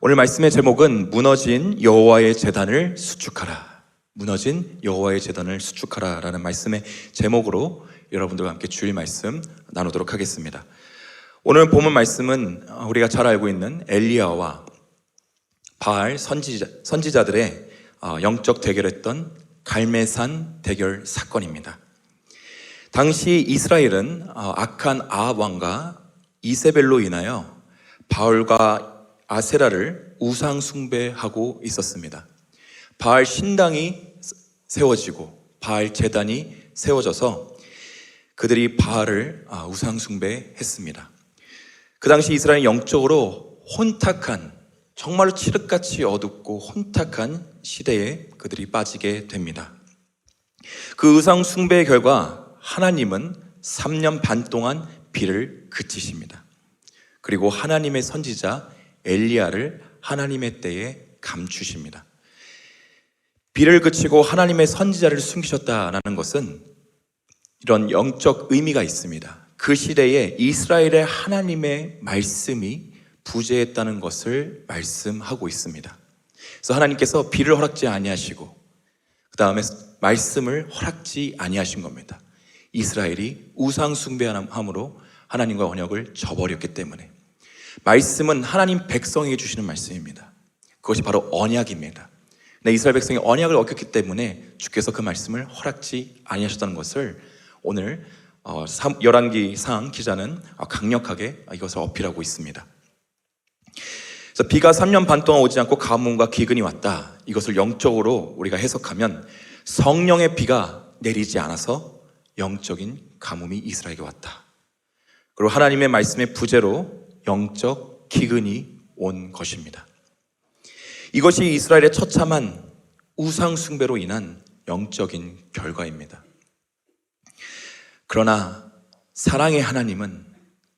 오늘 말씀의 제목은 무너진 여호와의 제단을 수축하라. 무너진 여호와의 제단을 수축하라 라는 말씀의 제목으로 여러분들과 함께 주일 말씀 나누도록 하겠습니다. 오늘 본문 말씀은 우리가 잘 알고 있는 엘리야와 바알 선지자들의 영적 대결했던 갈멜산 대결 사건입니다. 당시 이스라엘은 악한 아합 왕과 이세벨로 인하여 바알과 아세라를 우상 숭배하고 있었습니다. 바알 신당이 세워지고 바알 제단이 세워져서 그들이 바알을 우상 숭배했습니다. 그 당시 이스라엘은 영적으로 혼탁한, 정말로 칠흑같이 어둡고 혼탁한 시대에 그들이 빠지게 됩니다. 그 우상 숭배의 결과 하나님은 3년 반 동안 비를 그치십니다. 그리고 하나님의 선지자 엘리야를 하나님의 때에 감추십니다. 비를 그치고 하나님의 선지자를 숨기셨다는 것은 이런 영적 의미가 있습니다. 그 시대에 이스라엘의 하나님의 말씀이 부재했다는 것을 말씀하고 있습니다. 그래서 하나님께서 비를 허락지 아니하시고 그 다음에 말씀을 허락지 아니하신 겁니다. 이스라엘이 우상 숭배함으로 하나님과 언약을 저버렸기 때문에. 말씀은 하나님 백성에게 주시는 말씀입니다. 그것이 바로 언약입니다. 근데 이스라엘 백성이 언약을 어겼기 때문에 주께서 그 말씀을 허락지 아니하셨다는 것을 오늘 열왕기상 기자는 강력하게 이것을 어필하고 있습니다. 그래서 비가 3년 반 동안 오지 않고 가뭄과 기근이 왔다. 이것을 영적으로 우리가 해석하면 성령의 비가 내리지 않아서 영적인 가뭄이 이스라엘에게 왔다. 그리고 하나님의 말씀의 부재로 영적 기근이 온 것입니다. 이것이 이스라엘의 처참한 우상 숭배로 인한 영적인 결과입니다. 그러나 사랑의 하나님은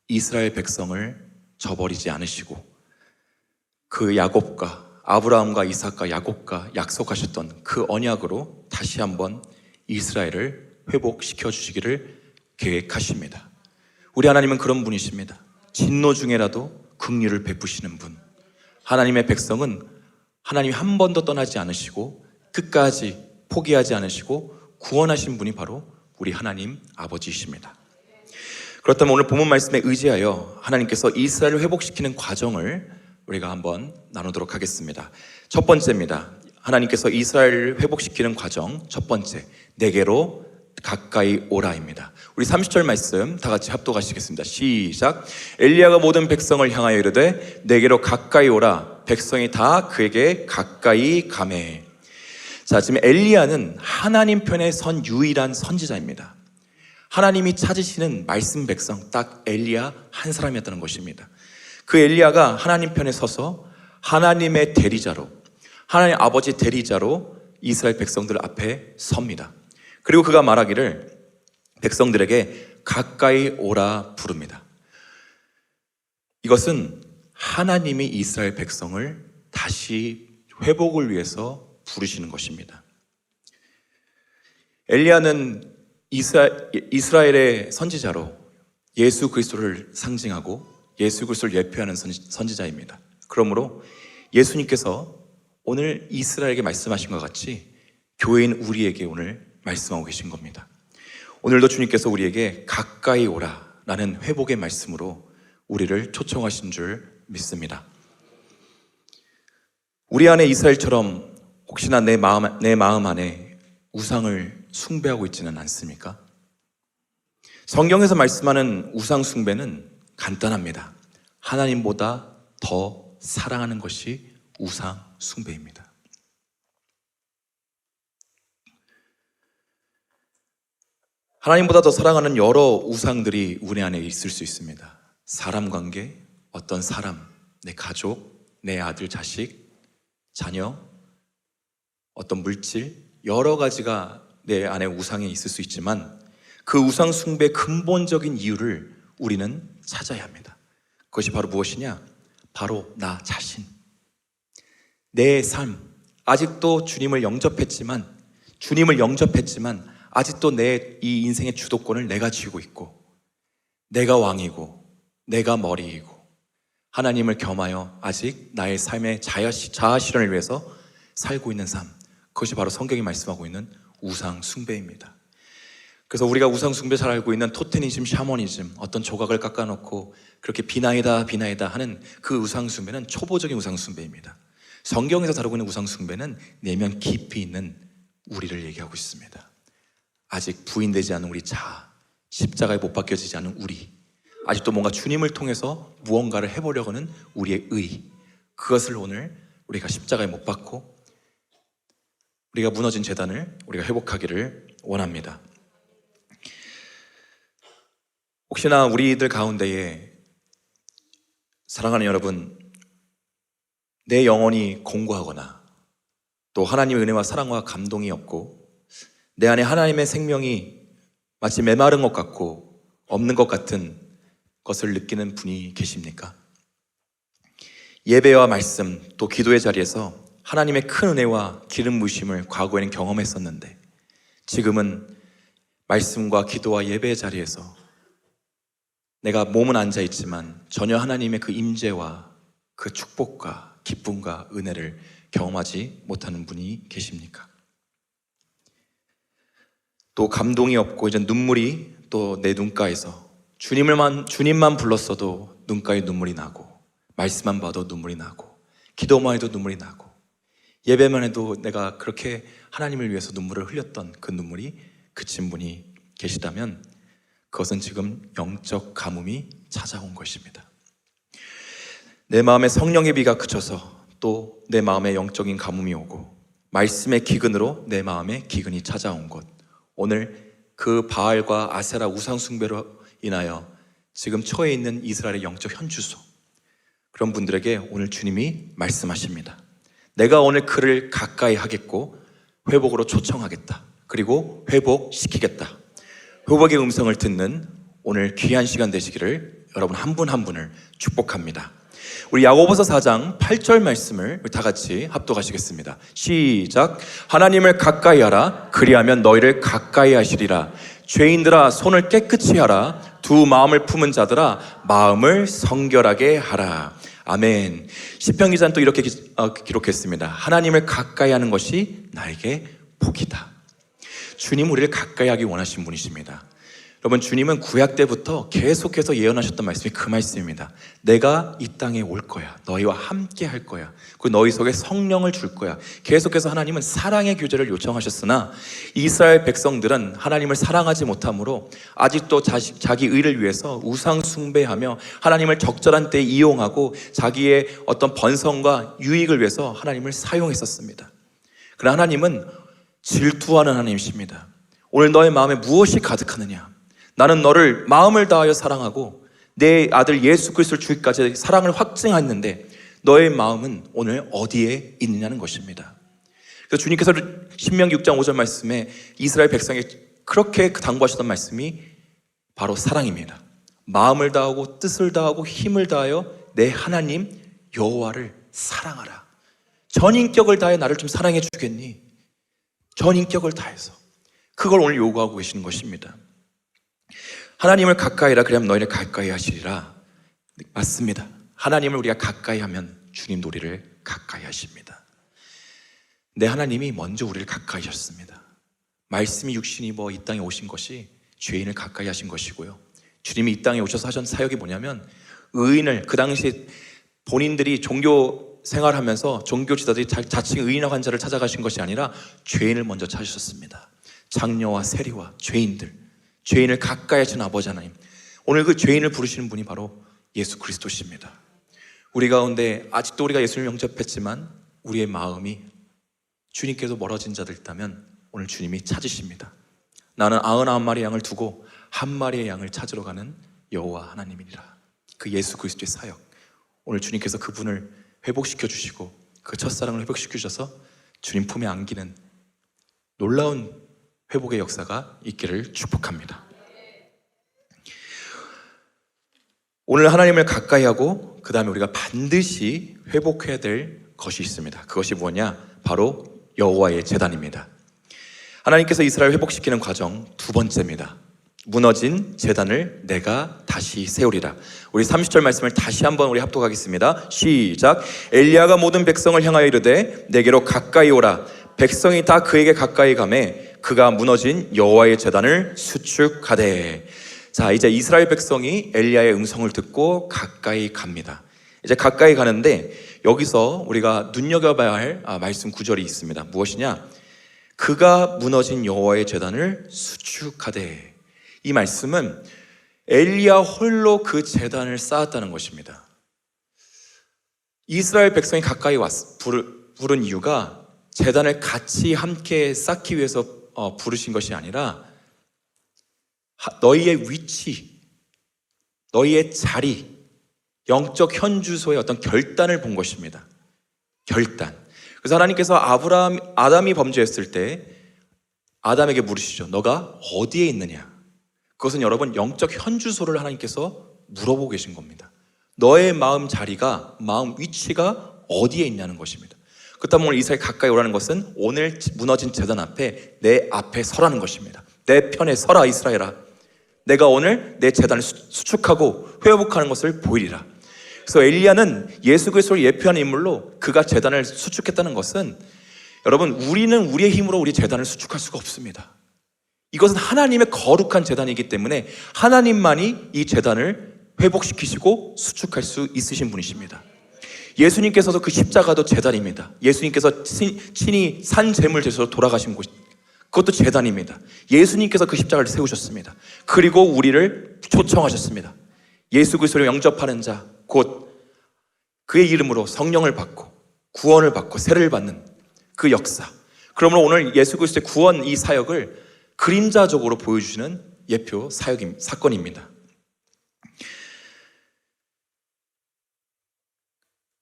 이스라엘 백성을 저버리지 않으시고 그 야곱과 아브라함과 이삭과 야곱과 약속하셨던 그 언약으로 다시 한번 이스라엘을 회복시켜 주시기를 계획하십니다. 우리 하나님은 그런 분이십니다. 진노 중에라도 긍휼을 베푸시는 분. 하나님의 백성은 하나님이 한 번도 떠나지 않으시고 끝까지 포기하지 않으시고 구원하신 분이 바로 우리 하나님 아버지이십니다. 그렇다면 오늘 본문 말씀에 의지하여 하나님께서 이스라엘을 회복시키는 과정을 우리가 한번 나누도록 하겠습니다. 첫 번째입니다. 하나님께서 이스라엘을 회복시키는 과정 첫 번째, 내게로 가까이 오라입니다. 우리 30절 말씀 다 같이 합독하시겠습니다. 시작. 엘리야가 모든 백성을 향하여 이르되 내게로 가까이 오라. 백성이 다 그에게 가까이 가매. 자, 지금 엘리야는 하나님 편에 선 유일한 선지자입니다. 하나님이 찾으시는 말씀 백성 딱 엘리야 한 사람이었다는 것입니다. 그 엘리야가 하나님 편에 서서 하나님의 대리자로, 하나님 아버지 대리자로 이스라엘 백성들 앞에 섭니다. 그리고 그가 말하기를 백성들에게 가까이 오라 부릅니다. 이것은 하나님이 이스라엘 백성을 다시 회복을 위해서 부르시는 것입니다. 엘리야는 이스라엘의 선지자로 예수 그리스도를 상징하고 예수 그리스도를 예표하는 선지자입니다. 그러므로 예수님께서 오늘 이스라엘에게 말씀하신 것 같이 교회인 우리에게 오늘 말씀하고 계신 겁니다. 오늘도 주님께서 우리에게 가까이 오라 라는 회복의 말씀으로 우리를 초청하신 줄 믿습니다. 우리 안에 이스라엘처럼 혹시나 내 마음 안에 우상을 숭배하고 있지는 않습니까? 성경에서 말씀하는 우상 숭배는 간단합니다. 하나님보다 더 사랑하는 것이 우상 숭배입니다. 하나님보다 더 사랑하는 여러 우상들이 우리 안에 있을 수 있습니다. 사람 관계, 어떤 사람, 내 가족, 내 아들, 자식, 자녀, 어떤 물질, 여러 가지가 내 안에 우상에 있을 수 있지만 그 우상 숭배의 근본적인 이유를 우리는 찾아야 합니다. 그것이 바로 무엇이냐? 바로 나 자신. 내 삶, 아직도 주님을 영접했지만 아직도 내 이 인생의 주도권을 내가 쥐고 있고 내가 왕이고 내가 머리이고 하나님을 겸하여 아직 나의 삶의 자아 실현을 위해서 살고 있는 삶, 그것이 바로 성경이 말씀하고 있는 우상 숭배입니다. 그래서 우리가 우상 숭배 잘 알고 있는 토테니즘, 샤머니즘, 어떤 조각을 깎아놓고 그렇게 비나이다 하는 그 우상 숭배는 초보적인 우상 숭배입니다. 성경에서 다루고 있는 우상 숭배는 내면 깊이 있는 우리를 얘기하고 있습니다. 아직 부인되지 않은 우리 자아, 십자가에 못 박혀지지 않은 우리, 아직도 뭔가 주님을 통해서 무언가를 해보려고 하는 우리의 의, 그것을 오늘 우리가 십자가에 못 박고 우리가 무너진 재단을 우리가 회복하기를 원합니다. 혹시나 우리들 가운데에 사랑하는 여러분, 내 영혼이 공고하거나 또 하나님의 은혜와 사랑과 감동이 없고 내 안에 하나님의 생명이 마치 메마른 것 같고 없는 것 같은 것을 느끼는 분이 계십니까? 예배와 말씀 또 기도의 자리에서 하나님의 큰 은혜와 기름 부으심을 과거에는 경험했었는데 지금은 말씀과 기도와 예배의 자리에서 내가 몸은 앉아있지만 전혀 하나님의 그 임재와 그 축복과 기쁨과 은혜를 경험하지 못하는 분이 계십니까? 또 감동이 없고 이제 눈물이 또 내 눈가에서 주님만 불렀어도 눈가에 눈물이 나고 말씀만 봐도 눈물이 나고 기도만 해도 눈물이 나고 예배만 해도 내가 그렇게 하나님을 위해서 눈물을 흘렸던 그 눈물이 그친 분이 계시다면 그것은 지금 영적 가뭄이 찾아온 것입니다. 내 마음에 성령의 비가 그쳐서 또 내 마음에 영적인 가뭄이 오고 말씀의 기근으로 내 마음에 기근이 찾아온 것, 오늘 그 바알과 아세라 우상 숭배로 인하여 지금 처해 있는 이스라엘의 영적 현주소, 그런 분들에게 오늘 주님이 말씀하십니다. 내가 오늘 그를 가까이 하겠고 회복으로 초청하겠다. 그리고 회복시키겠다. 회복의 음성을 듣는 오늘 귀한 시간 되시기를 여러분 한 분 한 분을 축복합니다. 우리 야고보서 4장 8절 말씀을 다 같이 합독하시겠습니다. 시작. 하나님을 가까이 하라. 그리하면 너희를 가까이 하시리라. 죄인들아 손을 깨끗이 하라. 두 마음을 품은 자들아 마음을 성결하게 하라. 아멘. 시편 기자는 또 이렇게 기록했습니다. 하나님을 가까이 하는 것이 나에게 복이다. 주님 우리를 가까이 하기 원하신 분이십니다. 여러분, 주님은 구약 때부터 계속해서 예언하셨던 말씀이 그 말씀입니다. 내가 이 땅에 올 거야. 너희와 함께 할 거야. 그리고 너희 속에 성령을 줄 거야. 계속해서 하나님은 사랑의 교제를 요청하셨으나 이스라엘 백성들은 하나님을 사랑하지 못하므로 아직도 자기 의를 위해서 우상 숭배하며 하나님을 적절한 때에 이용하고 자기의 어떤 번성과 유익을 위해서 하나님을 사용했었습니다. 그러나 하나님은 질투하는 하나님이십니다. 오늘 너의 마음에 무엇이 가득하느냐? 나는 너를 마음을 다하여 사랑하고 내 아들 예수 그리스도를 주기까지 사랑을 확증했는데 너의 마음은 오늘 어디에 있느냐는 것입니다. 그래서 주님께서 신명기 6장 5절 말씀에 이스라엘 백성에게 그렇게 당부하셨던 말씀이 바로 사랑입니다. 마음을 다하고 뜻을 다하고 힘을 다하여 내 하나님 여호와를 사랑하라. 전 인격을 다해 나를 좀 사랑해 주겠니? 전 인격을 다해서 그걸 오늘 요구하고 계시는 것입니다. 하나님을 가까이 하라. 그러면 너희를 가까이 하시리라. 맞습니다. 하나님을 우리가 가까이 하면 주님도 우리를 가까이 하십니다. 내 하나님이 먼저 우리를 가까이 하셨습니다. 말씀이 육신이 입어 이 땅에 오신 것이 죄인을 가까이 하신 것이고요, 주님이 이 땅에 오셔서 하신 사역이 뭐냐면 의인을, 그 당시 본인들이 종교 생활하면서 종교 지도자들이 자칭 의인이라고 한 자를 찾아가신 것이 아니라 죄인을 먼저 찾으셨습니다. 장녀와 세리와 죄인을 가까이 하신 아버지 하나님, 오늘 그 죄인을 부르시는 분이 바로 예수 그리스도십니다. 우리 가운데 아직도 우리가 예수를 영접했지만 우리의 마음이 주님께서 멀어진 자들 있다면 오늘 주님이 찾으십니다. 나는 99마리의 양을 두고 한 마리의 양을 찾으러 가는 여호와 하나님이니라. 그 예수 그리스도의 사역, 오늘 주님께서 그분을 회복시켜 주시고 그 첫사랑을 회복시켜 주셔서 주님 품에 안기는 놀라운 회복의 역사가 있기를 축복합니다. 오늘 하나님을 가까이 하고 그 다음에 우리가 반드시 회복해야 될 것이 있습니다. 그것이 뭐냐? 바로 여호와의 제단입니다. 하나님께서 이스라엘 회복시키는 과정 두 번째입니다. 무너진 제단을 내가 다시 세우리라. 우리 30절 말씀을 다시 한번 우리 합독하겠습니다. 시작. 엘리야가 모든 백성을 향하여 이르되 내게로 가까이 오라. 백성이 다 그에게 가까이 가매 그가 무너진 여호와의 제단을 수축하되. 자, 이제 이스라엘 백성이 엘리야의 음성을 듣고 가까이 갑니다. 이제 가까이 가는데 여기서 우리가 눈여겨봐야 할 말씀 구절이 있습니다. 무엇이냐? 그가 무너진 여호와의 제단을 수축하되. 이 말씀은 엘리야 홀로 그 제단을 쌓았다는 것입니다. 이스라엘 백성이 가까이 부른 이유가 제단을 같이 함께 쌓기 위해서 부르신 것이 아니라 너희의 위치, 너희의 자리, 영적 현주소의 어떤 결단을 본 것입니다. 결단. 그래서 하나님께서 아담이 범죄했을 때 아담에게 물으시죠. 너가 어디에 있느냐? 그것은 여러분 영적 현주소를 하나님께서 물어보고 계신 겁니다. 너의 마음 자리가, 마음 위치가 어디에 있냐는 것입니다. 그렇다면 오늘 이스라엘 가까이 오라는 것은 오늘 무너진 제단 앞에 내 앞에 서라는 것입니다. 내 편에 서라 이스라엘아. 내가 오늘 내 제단을 수축하고 회복하는 것을 보이리라. 그래서 엘리야는 예수 그리스도를 예표하는 인물로 그가 제단을 수축했다는 것은 여러분 우리는 우리의 힘으로 우리 제단을 수축할 수가 없습니다. 이것은 하나님의 거룩한 제단이기 때문에 하나님만이 이 제단을 회복시키시고 수축할 수 있으신 분이십니다. 예수님께서도 그 십자가도 제단입니다. 예수님께서 친히 산 제물 제수로 돌아가신 곳, 그것도 제단입니다. 예수님께서 그 십자가를 세우셨습니다. 그리고 우리를 초청하셨습니다. 예수 그리스도를 영접하는 자, 곧 그의 이름으로 성령을 받고 구원을 받고 세례를 받는 그 역사. 그러므로 오늘 예수 그리스도의 구원 이 사역을 그림자적으로 보여주시는 예표 사건입니다.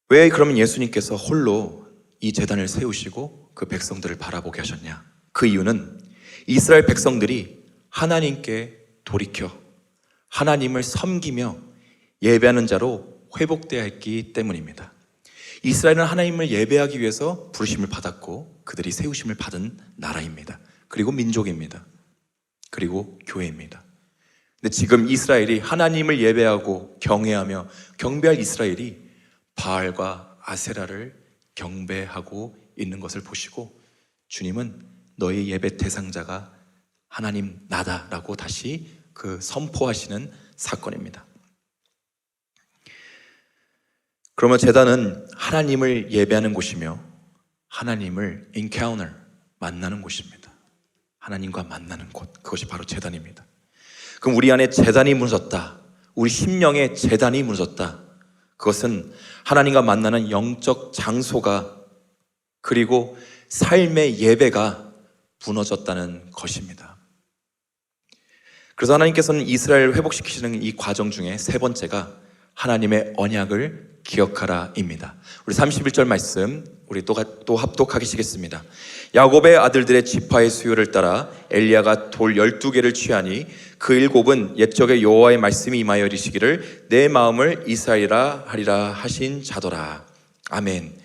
왜 그러면 예수님께서 홀로 이 제단을 세우시고 그 백성들을 바라보게 하셨냐? 그 이유는 이스라엘 백성들이 하나님께 돌이켜 하나님을 섬기며 예배하는 자로 회복되어야 했기 때문입니다. 이스라엘은 하나님을 예배하기 위해서 부르심을 받았고 그들이 세우심을 받은 나라입니다. 그리고 민족입니다. 그리고 교회입니다. 근데 지금 이스라엘이 하나님을 예배하고 경외하며 경배할 이스라엘이 바알과 아세라를 경배하고 있는 것을 보시고 주님은 너희 예배 대상자가 하나님 나다라고 다시 그 선포하시는 사건입니다. 그러면 제단은 하나님을 예배하는 곳이며 하나님을 encounter, 만나는 곳입니다. 하나님과 만나는 곳, 그것이 바로 제단입니다. 그럼 우리 안에 제단이 무너졌다, 우리 심령에 제단이 무너졌다, 그것은 하나님과 만나는 영적 장소가 그리고 삶의 예배가 무너졌다는 것입니다. 그래서 하나님께서는 이스라엘을 회복시키시는 이 과정 중에 세 번째가 하나님의 언약을 기억하라입니다. 우리 31절 말씀 우리 또 합독하시겠습니다. 야곱의 아들들의 지파의 수요를 따라 엘리야가 돌 12개를 취하니 그 7은 옛적에 여호와의 말씀이 임하여 이르시기를 내 마음을 이스라엘이라 하리라 하신 자더라. 아멘.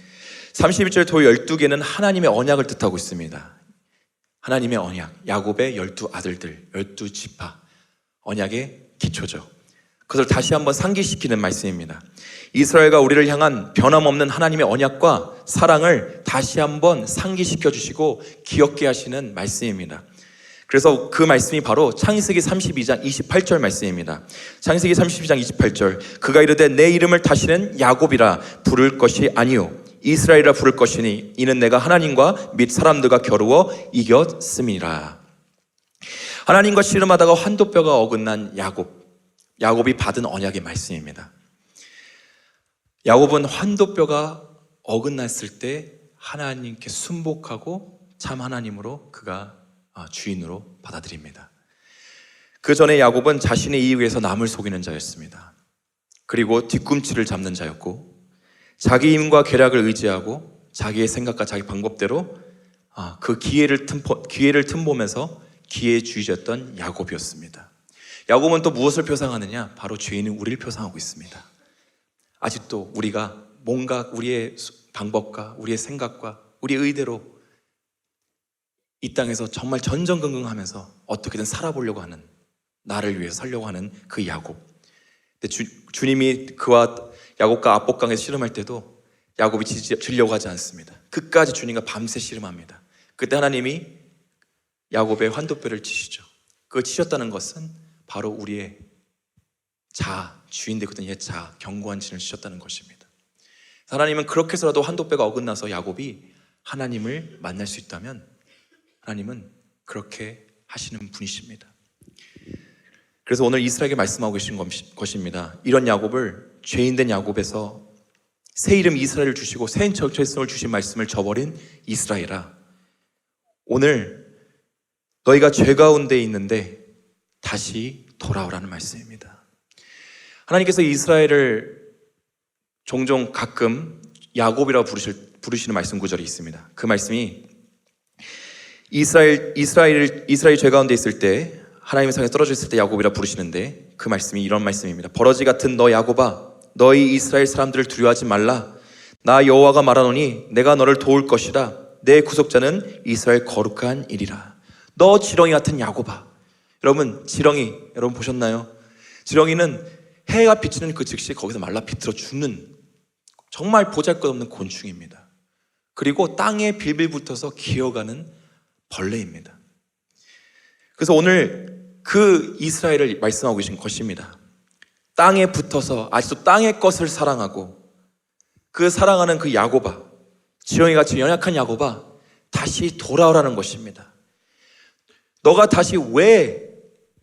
31절 돌 12개는 하나님의 언약을 뜻하고 있습니다. 하나님의 언약, 야곱의 12아들들, 12지파, 언약의 기초죠. 그것을 다시 한번 상기시키는 말씀입니다. 이스라엘과 우리를 향한 변함없는 하나님의 언약과 사랑을 다시 한번 상기시켜 주시고 기억게 하시는 말씀입니다. 그래서 그 말씀이 바로 창세기 32장 28절 말씀입니다. 창세기 32장 28절 그가 이르되 내 이름을 다시는 야곱이라 부를 것이 아니요 이스라엘이라 부를 것이니 이는 내가 하나님과 및 사람들과 겨루어 이겼음이라. 하나님과 씨름하다가 환도뼈가 어긋난 야곱이 받은 언약의 말씀입니다. 야곱은 환도뼈가 어긋났을 때 하나님께 순복하고 참 하나님으로 그가 주인으로 받아들입니다. 그 전에 야곱은 자신의 이익 위해서 남을 속이는 자였습니다. 그리고 뒤꿈치를 잡는 자였고 자기 힘과 계략을 의지하고 자기의 생각과 자기 방법대로 그 기회를 틈보면서 기회주의자였던 야곱이었습니다. 야곱은 또 무엇을 표상하느냐? 바로 죄인은 우리를 표상하고 있습니다. 아직도 우리가 뭔가 우리의 방법과 우리의 생각과 우리의 의대로 이 땅에서 정말 전전긍긍하면서 어떻게든 살아보려고 하는 나를 위해서 살려고 하는 그 야곱. 근데 주님이 그와 야곱과 압복강에서 씨름할 때도 야곱이 지려고 하지 않습니다. 끝까지 주님과 밤새 씨름합니다. 그때 하나님이 야곱의 환도뼈를 치시죠. 그걸 치셨다는 것은 바로 우리의 주인 되거든 옛 견고한 진을 치셨다는 것입니다. 하나님은 그렇게 해서라도 환도뼈가 어긋나서 야곱이 하나님을 만날 수 있다면 하나님은 그렇게 하시는 분이십니다. 그래서 오늘 이스라엘에게 말씀하고 계신 것입니다. 이런 야곱을 죄인된 야곱에서 새 이름 이스라엘을 주시고 새 정체성을 주신 말씀을 저버린 이스라엘아, 오늘 너희가 죄 가운데 있는데 다시 돌아오라는 말씀입니다. 하나님께서 이스라엘을 종종 가끔 야곱이라고 부르시는 말씀 구절이 있습니다. 그 말씀이 이스라엘이 죄 가운데 있을 때, 하나님의 상에 떨어져 있을 때 야곱이라 부르시는데 그 말씀이 이런 말씀입니다. 버러지 같은 너 야곱아, 너희 이스라엘 사람들을 두려워하지 말라. 나 여호와가 말하노니 내가 너를 도울 것이라. 내 구속자는 이스라엘 거룩한 이리라. 너 지렁이 같은 야곱아. 여러분, 지렁이 여러분 보셨나요? 지렁이는 해가 비치는 그 즉시 거기서 말라 비틀어 죽는 정말 보잘것없는 곤충입니다. 그리고 땅에 빌빌 붙어서 기어가는 벌레입니다. 그래서 오늘 그 이스라엘을 말씀하고 계신 것입니다. 땅에 붙어서 아직도 땅의 것을 사랑하고 그 사랑하는 그 야곱아, 지렁이같이 연약한 야곱아, 다시 돌아오라는 것입니다. 너가 다시 왜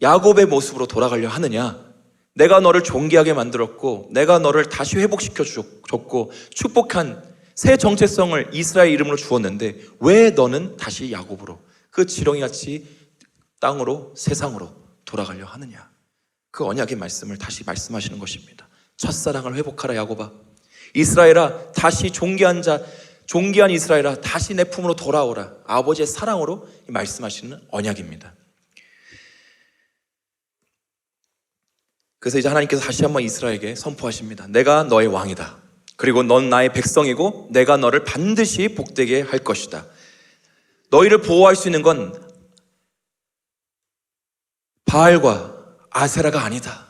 야곱의 모습으로 돌아가려 하느냐? 내가 너를 존귀하게 만들었고 내가 너를 다시 회복시켜 줬고 축복한 새 정체성을 이스라엘 이름으로 주었는데 왜 너는 다시 야곱으로, 그 지렁이같이 땅으로, 세상으로 돌아가려 하느냐? 그 언약의 말씀을 다시 말씀하시는 것입니다. 첫사랑을 회복하라 야곱아. 이스라엘아, 다시 존귀한 이스라엘아, 다시 내 품으로 돌아오라. 아버지의 사랑으로 말씀하시는 언약입니다. 그래서 이제 하나님께서 다시 한번 이스라엘에게 선포하십니다. 내가 너의 왕이다. 그리고 넌 나의 백성이고 내가 너를 반드시 복되게 할 것이다. 너희를 보호할 수 있는 건 바알과 아세라가 아니다.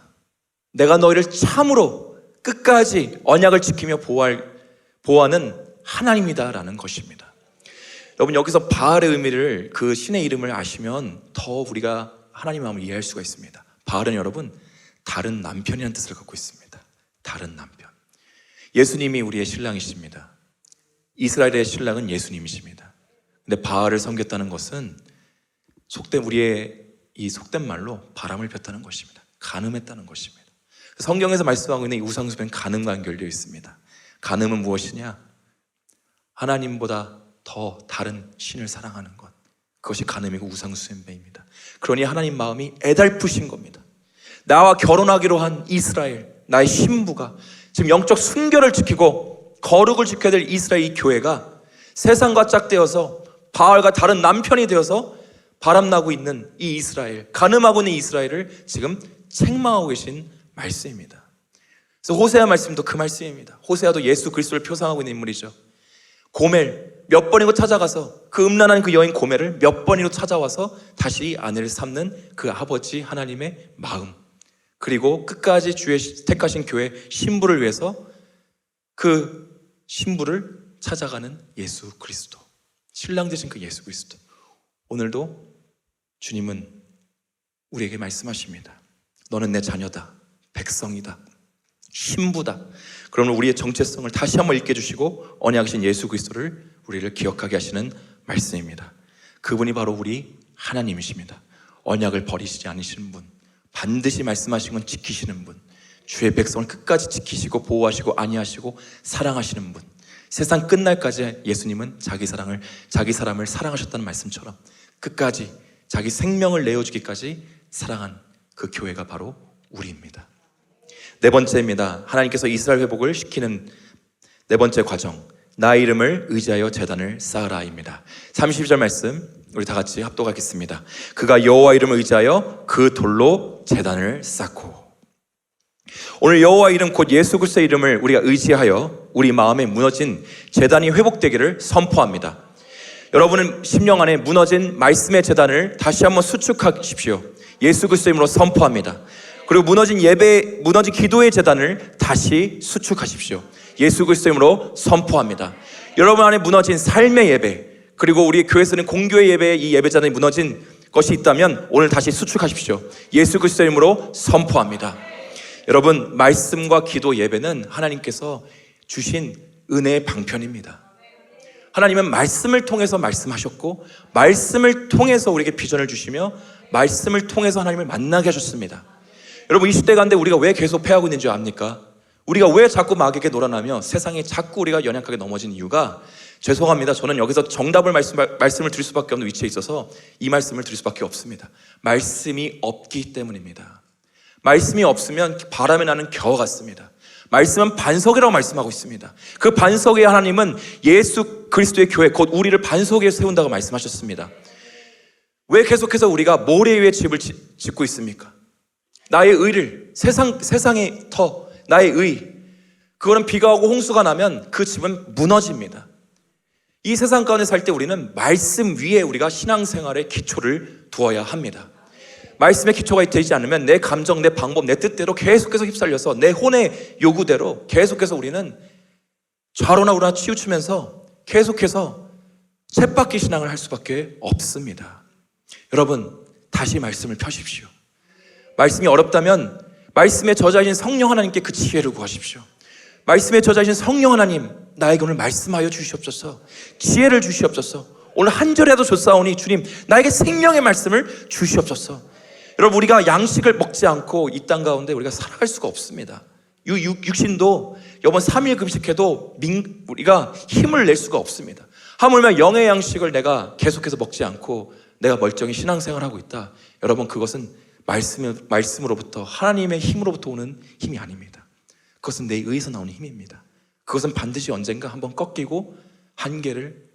내가 너희를 참으로 끝까지 언약을 지키며 보호하는 하나님이다라는 것입니다. 여러분, 여기서 바알의 의미를, 그 신의 이름을 아시면 더 우리가 하나님의 마음을 이해할 수가 있습니다. 바알은 여러분 다른 남편이라는 뜻을 갖고 있습니다. 다른 남편. 예수님이 우리의 신랑이십니다. 이스라엘의 신랑은 예수님이십니다. 근데 바알을 섬겼다는 것은 우리의 이 속된 말로 바람을 폈다는 것입니다. 간음했다는 것입니다. 성경에서 말씀하고 있는 이 우상숭배는 간음과 연결되어 있습니다. 간음은 무엇이냐? 하나님보다 더 다른 신을 사랑하는 것, 그것이 간음이고 우상숭배입니다. 그러니 하나님 마음이 애달프신 겁니다. 나와 결혼하기로 한 이스라엘, 나의 신부가 지금 영적 순결을 지키고 거룩을 지켜야 될 이스라엘 이 교회가 세상과 짝되어서 바알과 다른 남편이 되어서 바람나고 있는 이 이스라엘, 간음하고 있는 이스라엘을 지금 책망하고 계신 말씀입니다. 그래서 호세아 말씀도 그 말씀입니다. 호세아도 예수 그리스도를 표상하고 있는 인물이죠. 고멜 몇 번이고 찾아가서 그 음란한 그 여인 고멜을 몇 번이고 찾아와서 다시 아내를 삼는 그 아버지 하나님의 마음, 그리고 끝까지 주의 택하신 교회 신부를 위해서 그 신부를 찾아가는 예수 그리스도, 신랑 되신 그 예수 그리스도. 오늘도 주님은 우리에게 말씀하십니다. 너는 내 자녀다, 백성이다, 신부다. 그러면 우리의 정체성을 다시 한번 읽게 해주시고 언약이신 예수 그리스도를 우리를 기억하게 하시는 말씀입니다. 그분이 바로 우리 하나님이십니다. 언약을 버리시지 않으시는 분, 반드시 말씀하신 건 지키시는 분, 주의 백성을 끝까지 지키시고 보호하시고 안위하시고 사랑하시는 분. 세상 끝날까지 예수님은 자기 사람을 사랑하셨다는 말씀처럼 끝까지 자기 생명을 내어주기까지 사랑한 그 교회가 바로 우리입니다. 네 번째입니다. 하나님께서 이스라엘 회복을 시키는 네 번째 과정, 나의 이름을 의지하여 제단을 쌓으라입니다. 32절 말씀 우리 다 같이 합독하겠습니다. 그가 여호와 이름을 의지하여 그 돌로 제단을 쌓고. 오늘 여호와 이름 곧 예수 그리스도의 이름을 우리가 의지하여 우리 마음에 무너진 제단이 회복되기를 선포합니다. 여러분은 심령 안에 무너진 말씀의 재단을 다시 한번 수축하십시오. 예수 그리스도의 이름으로 선포합니다. 그리고 무너진 기도의 재단을 다시 수축하십시오. 예수 그리스도의 이름으로 선포합니다. 여러분 안에 무너진 삶의 예배, 그리고 우리 교회에서는 공교회 예배의 이 예배 재단이 무너진 것이 있다면 오늘 다시 수축하십시오. 예수 그리스도의 이름으로 선포합니다. 여러분, 말씀과 기도 예배는 하나님께서 주신 은혜의 방편입니다. 하나님은 말씀을 통해서 말씀하셨고, 말씀을 통해서 우리에게 비전을 주시며, 말씀을 통해서 하나님을 만나게 하셨습니다. 여러분, 20대 가운데 우리가 왜 계속 패하고 있는 줄 압니까? 우리가 왜 자꾸 마귀에게 놀아나며 세상에 자꾸 우리가 연약하게 넘어진 이유가, 죄송합니다, 저는 여기서 정답을 말씀을 드릴 수밖에 없는 위치에 있어서 이 말씀을 드릴 수밖에 없습니다. 말씀이 없기 때문입니다. 말씀이 없으면 바람에 나는 겨와 같습니다. 말씀은 반석이라고 말씀하고 있습니다. 그 반석의 하나님은 예수 그리스도의 교회, 곧 우리를 반석 위에 세운다고 말씀하셨습니다. 왜 계속해서 우리가 모래 위에 집을 짓고 있습니까? 나의 의를, 세상의 터, 나의 의, 그거는 비가 오고 홍수가 나면 그 집은 무너집니다. 이 세상 가운데 살 때 우리는 말씀 위에 우리가 신앙생활의 기초를 두어야 합니다. 말씀의 기초가 되지 않으면 내 감정, 내 방법, 내 뜻대로 계속해서 휩쓸려서 내 혼의 요구대로 계속해서 우리는 좌로나 우로나 치우치면서 계속해서 쳇바퀴 신앙을 할 수밖에 없습니다. 여러분, 다시 말씀을 펴십시오. 말씀이 어렵다면 말씀의 저자이신 성령 하나님께 그 지혜를 구하십시오. 말씀의 저자이신 성령 하나님, 나에게 오늘 말씀하여 주시옵소서. 지혜를 주시옵소서. 오늘 한 절이라도 줬사오니 주님, 나에게 생명의 말씀을 주시옵소서. 여러분, 우리가 양식을 먹지 않고 이 땅 가운데 우리가 살아갈 수가 없습니다. 육신도 이번 3일 금식해도 우리가 힘을 낼 수가 없습니다. 하물며 영의 양식을 내가 계속해서 먹지 않고 내가 멀쩡히 신앙생활을 하고 있다. 여러분, 그것은 말씀으로부터, 하나님의 힘으로부터 오는 힘이 아닙니다. 그것은 내 의에서 나오는 힘입니다. 그것은 반드시 언젠가 한번 꺾이고 한계를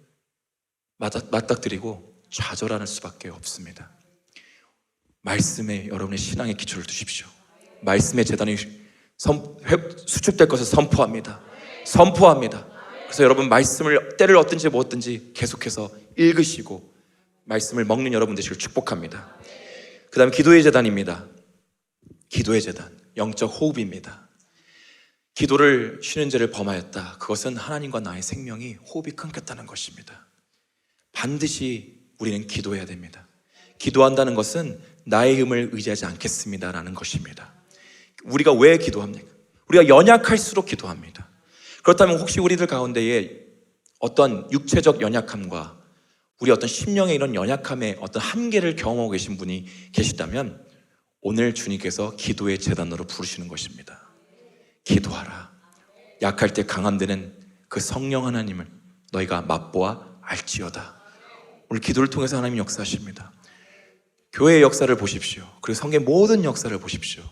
맞닥뜨리고 좌절하는 수밖에 없습니다. 말씀에 여러분의 신앙의 기초를 두십시오. 말씀의 재단이 수축될 것을 선포합니다. 선포합니다. 그래서 여러분, 말씀을 때를 얻든지 못 얻든지 계속해서 읽으시고 말씀을 먹는 여러분 되시길 축복합니다. 그 다음에 기도의 재단입니다. 기도의 재단, 영적 호흡입니다. 기도를 쉬는 죄를 범하였다. 그것은 하나님과 나의 생명이 호흡이 끊겼다는 것입니다. 반드시 우리는 기도해야 됩니다. 기도한다는 것은 나의 힘을 의지하지 않겠습니다라는 것입니다. 우리가 왜 기도합니까? 우리가 연약할수록 기도합니다. 그렇다면 혹시 우리들 가운데에 어떤 육체적 연약함과 우리 어떤 심령의 이런 연약함의 어떤 한계를 경험하고 계신 분이 계시다면 오늘 주님께서 기도의 재단으로 부르시는 것입니다. 기도하라. 약할 때 강함되는 그 성령 하나님을 너희가 맛보아 알지어다. 오늘 기도를 통해서 하나님이 역사하십니다. 교회의 역사를 보십시오. 그리고 성경의 모든 역사를 보십시오.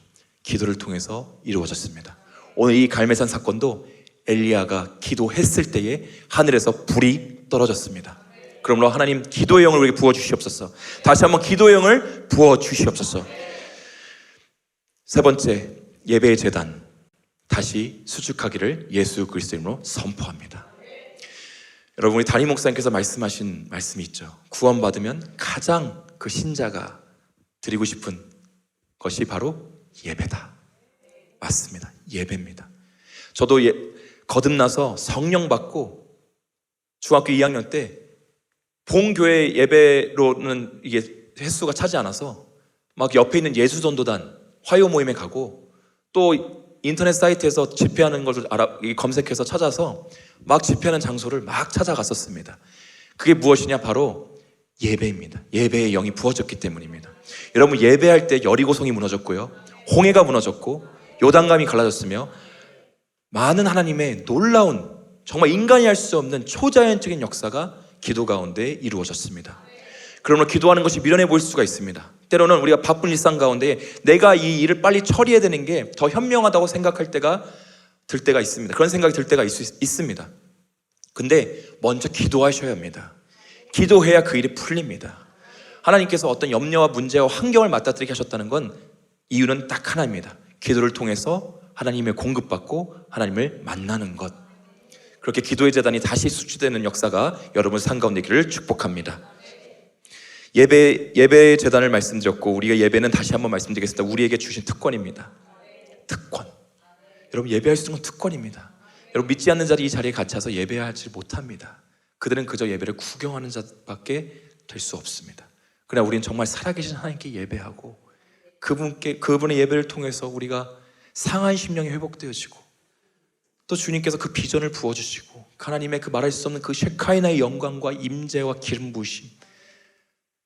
기도를 통해서 이루어졌습니다. 오늘 이 갈매산 사건도 엘리야가 기도했을 때에 하늘에서 불이 떨어졌습니다. 그러므로 하나님, 기도의 영을 우리에게 부어주시옵소서. 다시 한번 기도의 영을 부어주시옵소서. 세 번째, 예배의 재단 다시 수축하기를 예수 그리스도의 이름으로 선포합니다. 여러분, 우리 담임 목사님께서 말씀하신 말씀이 있죠. 구원받으면 가장 그 신자가 드리고 싶은 것이 바로 예배다. 맞습니다. 예배입니다. 저도 거듭나서 성령 받고 중학교 2학년 때 본교회 예배로는 이게 횟수가 차지 않아서 막 옆에 있는 예수전도단 화요 모임에 가고 또 인터넷 사이트에서 집회하는 것을 검색해서 찾아서 막 집회하는 장소를 막 찾아갔었습니다. 그게 무엇이냐? 바로 예배입니다. 예배의 영이 부어졌기 때문입니다. 여러분, 예배할 때 여리고성이 무너졌고요, 홍해가 무너졌고 요단강이 갈라졌으며 많은 하나님의 놀라운, 정말 인간이 할 수 없는 초자연적인 역사가 기도 가운데 이루어졌습니다. 그러므로 기도하는 것이 미련해 보일 수가 있습니다. 때로는 우리가 바쁜 일상 가운데 내가 이 일을 빨리 처리해야 되는 게 더 현명하다고 생각할 때가 들 때가 있습니다. 그런 생각이 들 때가 있습니다. 근데 먼저 기도하셔야 합니다. 기도해야 그 일이 풀립니다. 하나님께서 어떤 염려와 문제와 환경을 맞닥뜨리게 하셨다는 건 이유는 딱 하나입니다. 기도를 통해서 하나님의 공급받고 하나님을 만나는 것. 그렇게 기도의 재단이 다시 수주되는 역사가 여러분 삶 가운데 있기를 축복합니다. 예배 재단을 말씀드렸고, 우리가 예배는 다시 한번 말씀드리겠습니다. 우리에게 주신 특권입니다. 특권. 여러분, 예배할 수 있는 건 특권입니다. 여러분, 믿지 않는 자들이 이 자리에 갇혀서 예배하지 못합니다. 그들은 그저 예배를 구경하는 자밖에 될 수 없습니다. 그러나 우리는 정말 살아계신 하나님께 예배하고 그분의 예배를 통해서 우리가 상한 심령이 회복되어지고, 또 주님께서 그 비전을 부어주시고, 하나님의 그 말할 수 없는 그 셰카이나의 영광과 임재와 기름 부으심,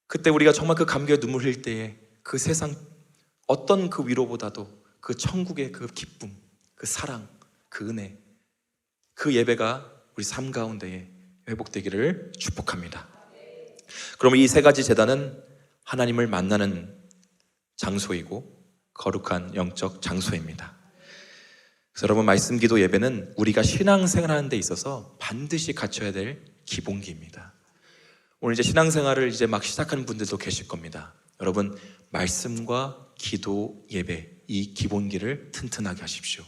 그때 우리가 정말 그 감격의 눈물 흘릴 때에 그 세상 어떤 그 위로보다도 그 천국의 그 기쁨, 그 사랑, 그 은혜, 그 예배가 우리 삶 가운데에 회복되기를 축복합니다. 그러면 이 세 가지 재단은 하나님을 만나는 장소이고 거룩한 영적 장소입니다. 그래서 여러분, 말씀 기도 예배는 우리가 신앙생활하는 데 있어서 반드시 갖춰야 될 기본기입니다. 오늘 이제 신앙생활을 이제 막 시작하는 분들도 계실 겁니다. 여러분, 말씀과 기도 예배, 이 기본기를 튼튼하게 하십시오.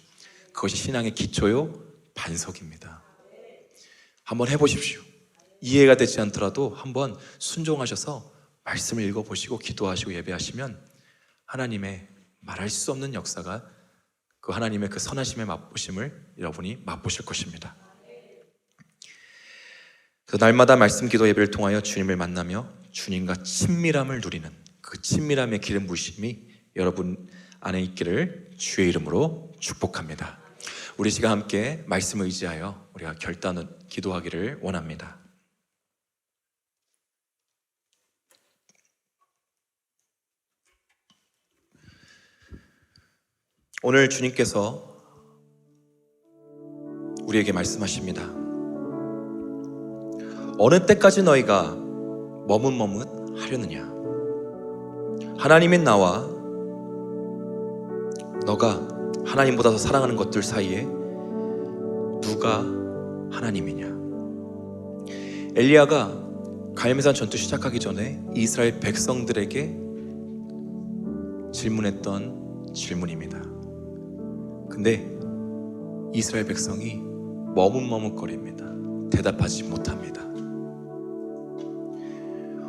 그것이 신앙의 기초요 반석입니다. 한번 해보십시오. 이해가 되지 않더라도 한번 순종하셔서 말씀을 읽어보시고 기도하시고 예배하시면 하나님의 말할 수 없는 역사가, 그 하나님의 그 선하심의 맛보심을 여러분이 맛보실 것입니다. 그래서 날마다 말씀 기도 예배를 통하여 주님을 만나며 주님과 친밀함을 누리는 그 친밀함의 기름 부으심이 여러분 안에 있기를 주의 이름으로 축복합니다. 우리 시간 함께 말씀을 의지하여 우리가 결단을 기도하기를 원합니다. 오늘 주님께서 우리에게 말씀하십니다. 어느 때까지 너희가 머뭇머뭇하려느냐? 하나님인 나와 너가 하나님보다 더 사랑하는 것들 사이에 누가 하나님이냐? 엘리야가 갈멜산 전투 시작하기 전에 이스라엘 백성들에게 질문했던 질문입니다. 근데 이스라엘 백성이 머뭇머뭇거립니다. 대답하지 못합니다.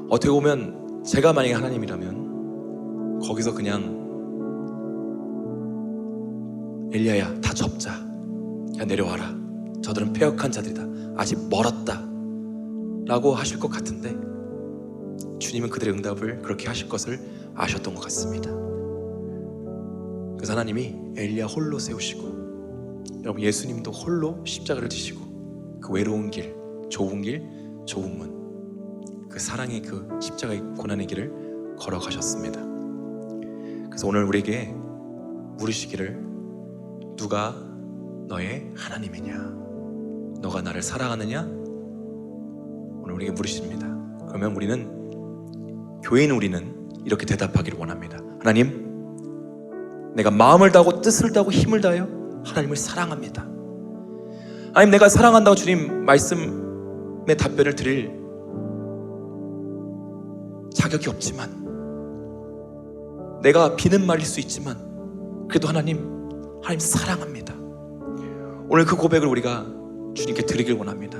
어떻게 보면 제가 만약에 하나님이라면 거기서 그냥 엘리야야, 다 접자, 야 내려와라, 저들은 패역한 자들이다, 아직 멀었다 라고 하실 것 같은데, 주님은 그들의 응답을 그렇게 하실 것을 아셨던 것 같습니다. 그래서 하나님이 엘리야 홀로 세우시고, 여러분 예수님도 홀로 십자가를 지시고 그 외로운 길, 좁은 길, 좁은 문, 그 사랑의 그 십자가의 고난의 길을 걸어가셨습니다. 그래서 오늘 우리에게 물으시기를, 누가 너의 하나님이냐? 너가 나를 사랑하느냐? 오늘 우리에게 물으십니다. 그러면 우리는 이렇게 대답하기를 원합니다. 하나님, 내가 마음을 다하고 뜻을 다하고 힘을 다하여 하나님을 사랑합니다. 하나님, 내가 사랑한다고 주님 말씀의 답변을 드릴 자격이 없지만, 내가 비는 말일 수 있지만 그래도 하나님 사랑합니다. 오늘 그 고백을 우리가 주님께 드리길 원합니다.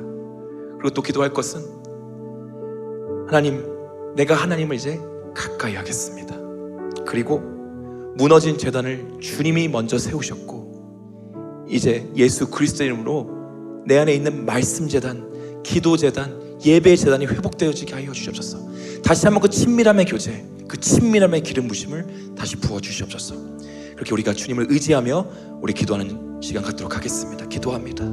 그리고 또 기도할 것은, 하나님, 내가 하나님을 이제 가까이 하겠습니다. 그리고 무너진 제단을 주님이 먼저 세우셨고, 이제 예수 그리스도 이름으로 내 안에 있는 말씀 제단, 기도 제단, 예배 제단이 회복되어지게 하여 주시옵소서. 다시 한번 그 친밀함의 교제, 그 친밀함의 기름 부심을 다시 부어 주시옵소서. 그렇게 우리가 주님을 의지하며 우리 기도하는 시간 갖도록 하겠습니다. 기도합니다.